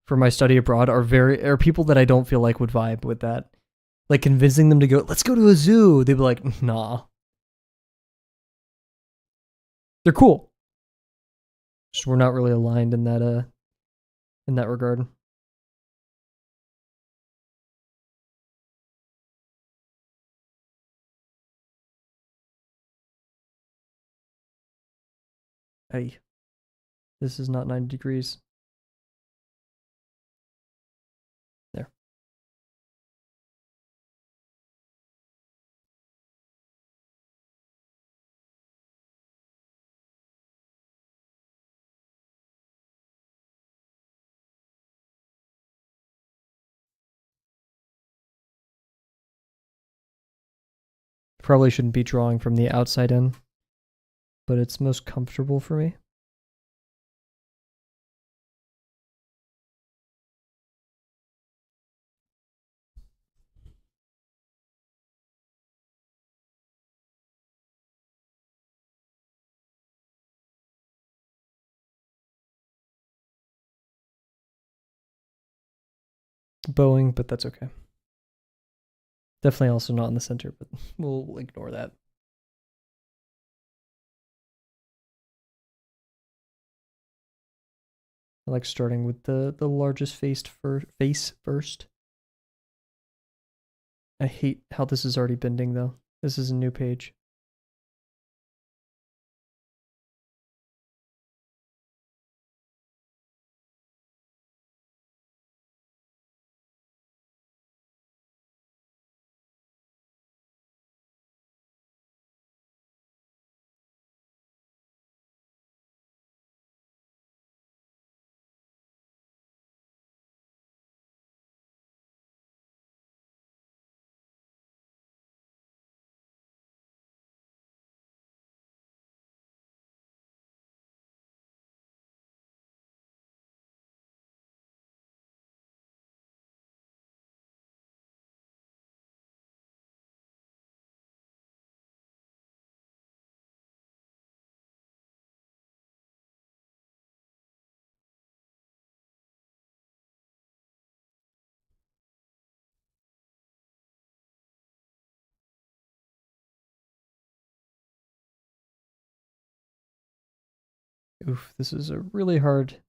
for my study abroad are people that I don't feel like would vibe with that. Like convincing them to go, let's go to a zoo. They'd be like, nah. They're cool. Just we're not really aligned in that regard. Hey, this is not 90 degrees. There. Probably shouldn't be drawing from the outside in, but it's most comfortable for me. Bowing, but that's okay. Definitely also not in the center, but we'll ignore that. I like starting with the largest face first. I hate how this is already bending though. This is a new page. Oof, this is a really hard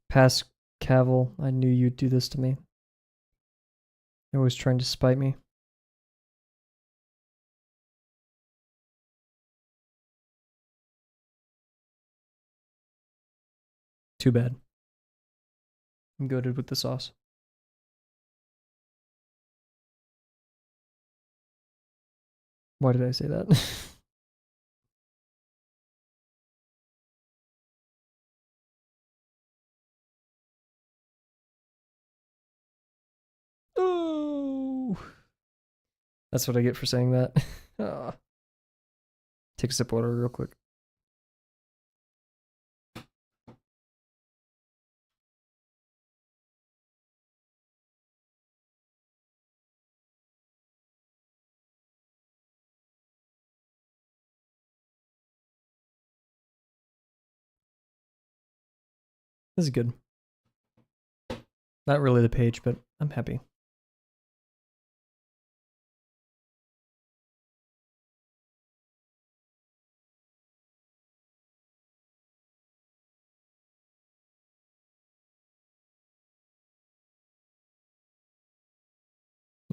pass, Kavel. I knew you'd do this to me. You're always trying to spite me. Too bad. I'm goated with the sauce. Why did I say that? Oh, that's what I get for saying that. Ah. Take a sip of water real quick. This is good. Not really the page, but I'm happy.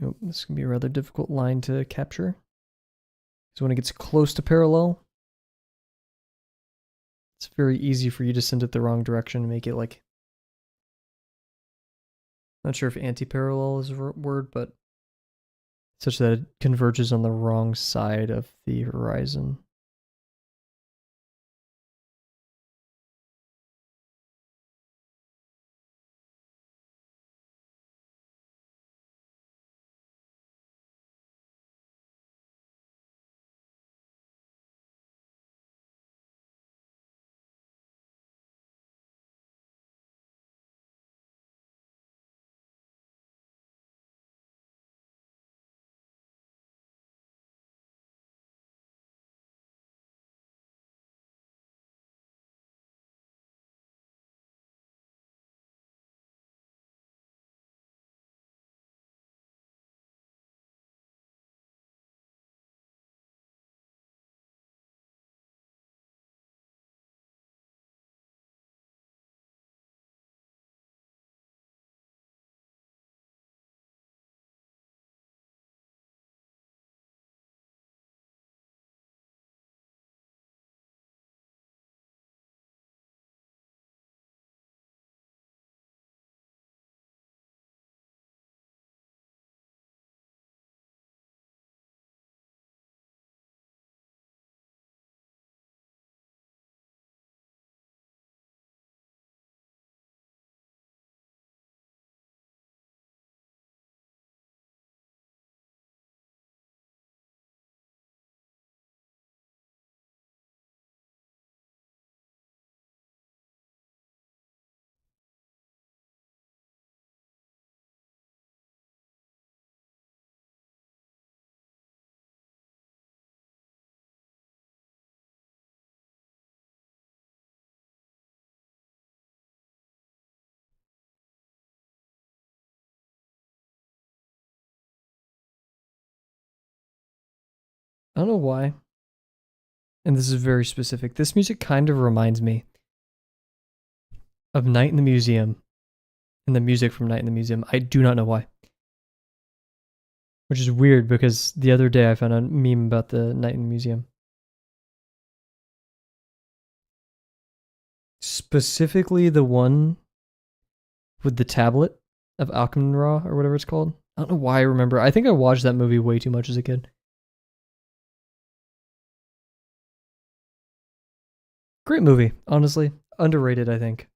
Yep, this can be a rather difficult line to capture. So when it gets close to parallel, it's very easy for you to send it the wrong direction and make it like, not sure if anti-parallel is a word, but such that it converges on the wrong side of the horizon. I don't know why, and this is very specific. This music kind of reminds me of Night in the Museum and the music from Night in the Museum. I do not know why. Which is weird because the other day I found a meme about the Night in the Museum. Specifically the one with the tablet of Alkenra or whatever it's called. I don't know why I remember. I think I watched that movie way too much as a kid. Great movie, honestly. Underrated, I think.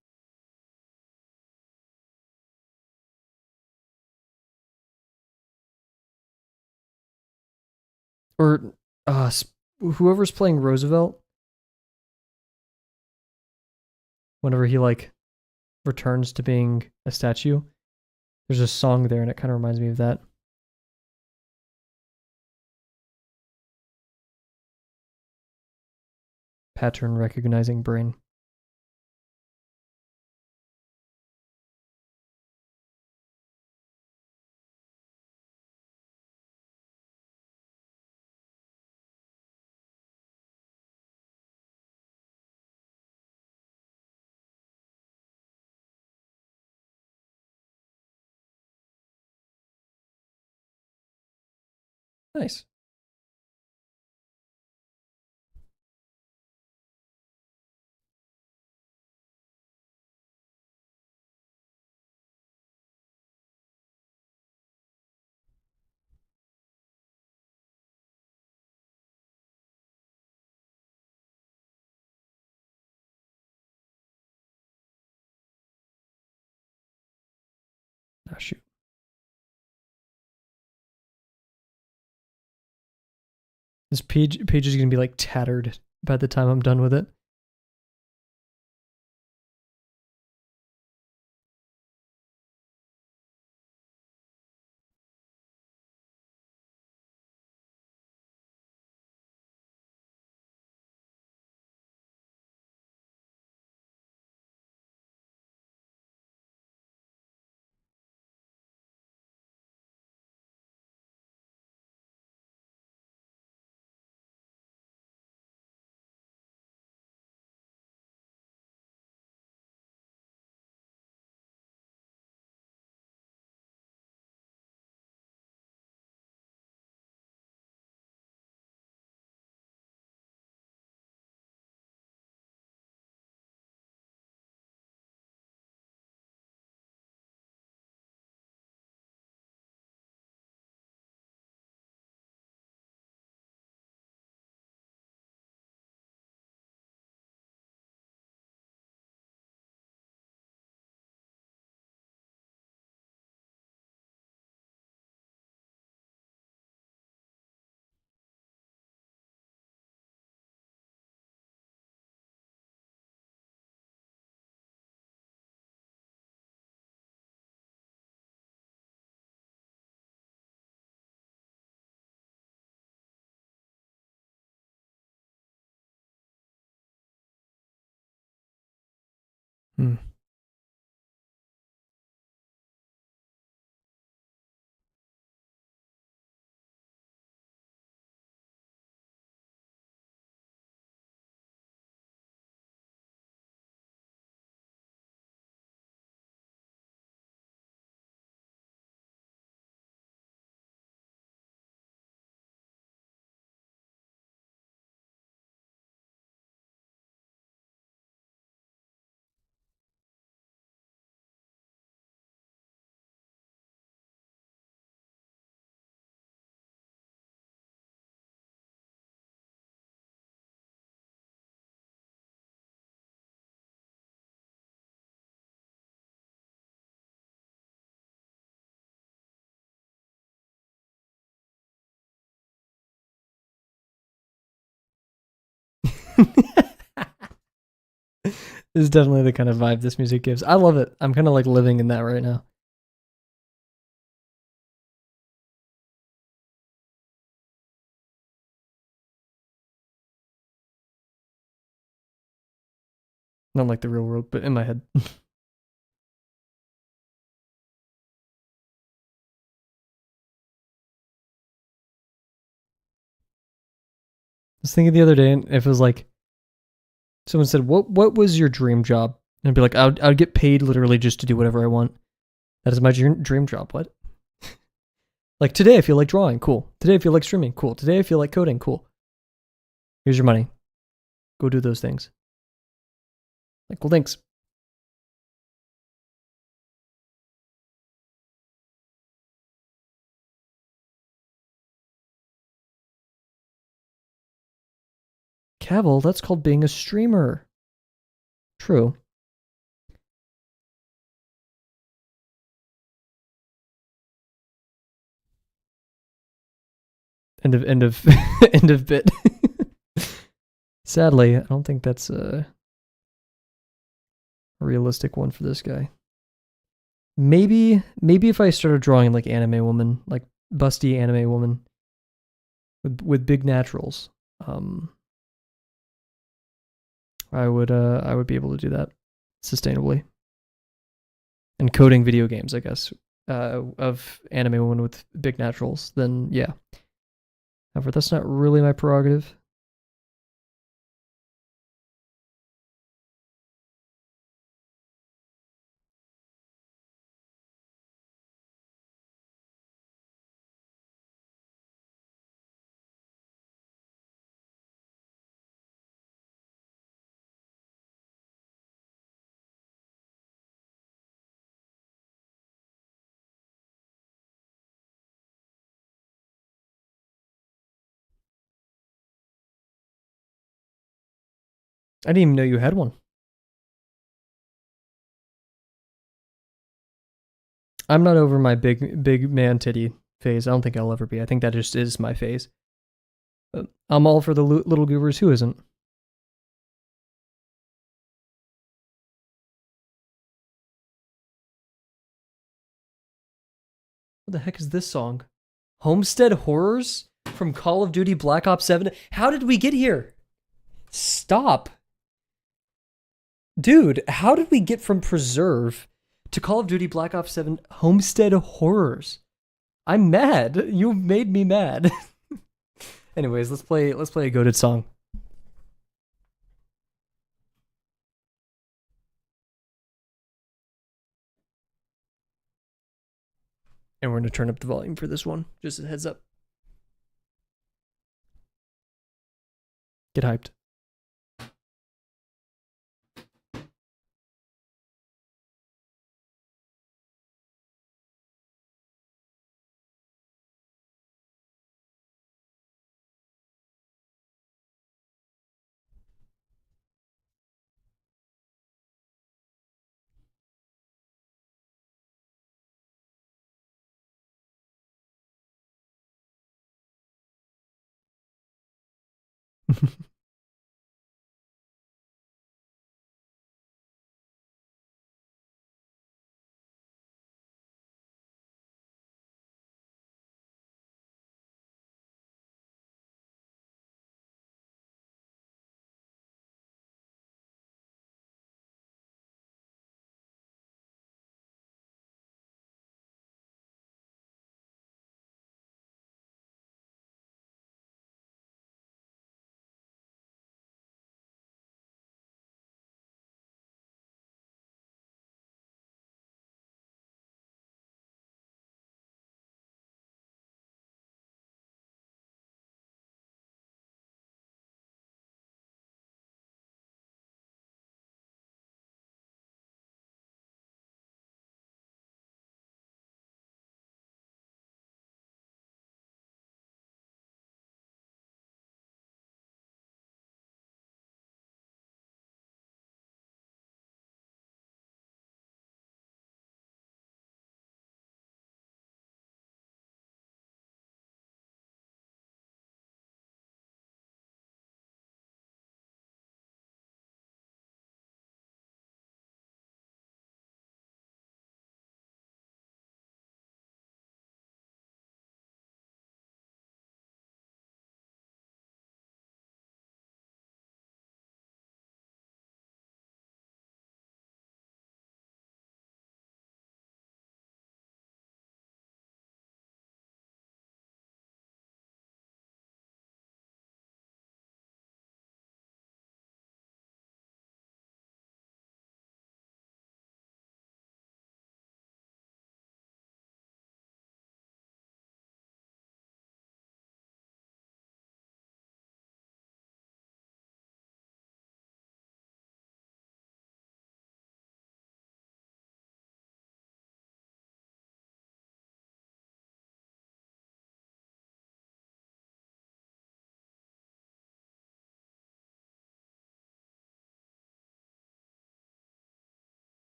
Or whoever's playing Roosevelt, whenever he like returns to being a statue, there's a song there and it kind of reminds me of that. Pattern recognizing brain. Nice. Oh, shoot. This page is gonna be like tattered by the time I'm done with it. Hmm. This is definitely the kind of vibe this music gives. I love it. I'm kind of like living in that right now. Not like the real world, but in my head. I was thinking the other day, and if it was like someone said, "What was your dream job?" And I'd be like, "I'd get paid literally just to do whatever I want. That is my dream job." What? Like today, I feel like drawing. Cool. Today, I feel like streaming. Cool. Today, I feel like coding. Cool. Here's your money. Go do those things. Like, well, thanks. Kavel, that's called being a streamer. True. End of end of bit. Sadly, I don't think that's a realistic one for this guy. Maybe if I started drawing like anime woman, like busty anime woman with big naturals, um, I would be able to do that sustainably. And coding video games, I guess, of anime woman with big naturals, then yeah. However, that's not really my prerogative. I didn't even know you had one. I'm not over my big man titty phase. I don't think I'll ever be. I think that just is my phase. I'm all for the little goobers. Who isn't? What the heck is this song? Homestead Horrors from Call of Duty Black Ops 7. How did we get here? Stop. Dude, how did we get from Preserve to Call of Duty Black Ops 7 Homestead Horrors? I'm mad. You made me mad. Anyways, let's play a goated song. And we're going to turn up the volume for this one. Just a heads up. Get hyped.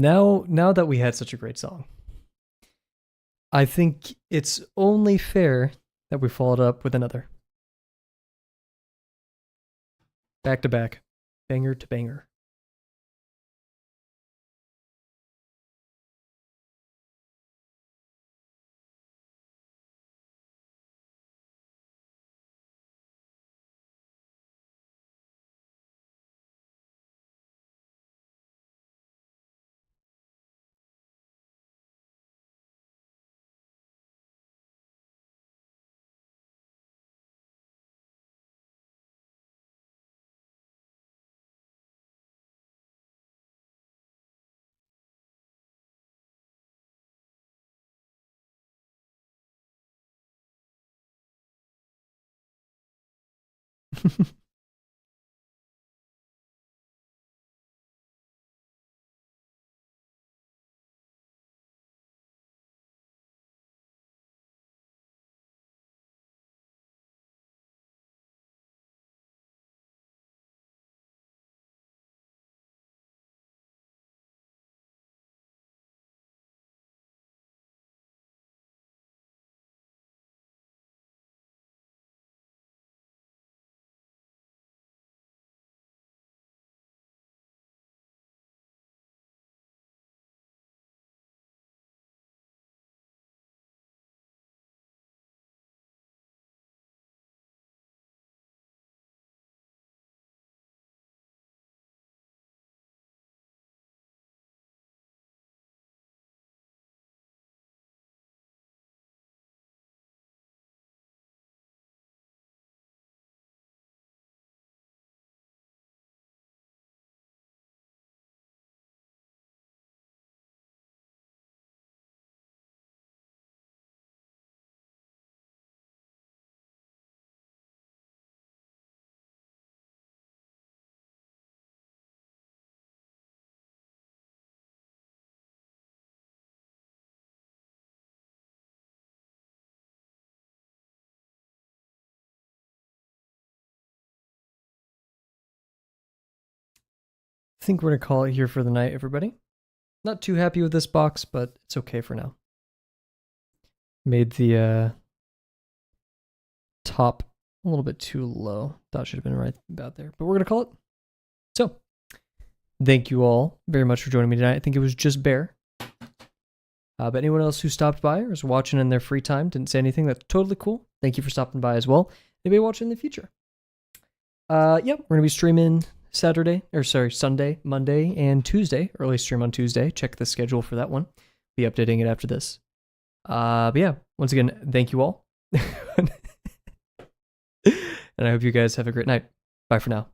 Now that we had such a great song, I think it's only fair that we followed up with another. Back to back. Banger to banger. I think we're going to call it here for the night, everybody. Not too happy with this box, but it's okay for now. Made the top a little bit too low. Thought it should have been right about there, but we're going to call it. So, thank you all very much for joining me tonight. I think it was just Bear. But anyone else who stopped by or is watching in their free time, didn't say anything, that's totally cool. Thank you for stopping by as well. Anybody watching in the future? We're going to be streaming Sunday, Monday, and Tuesday. Early stream on Tuesday. Check the schedule for that one. Be updating it after this. But yeah, once again, thank you all. And I hope you guys have a great night. Bye for now.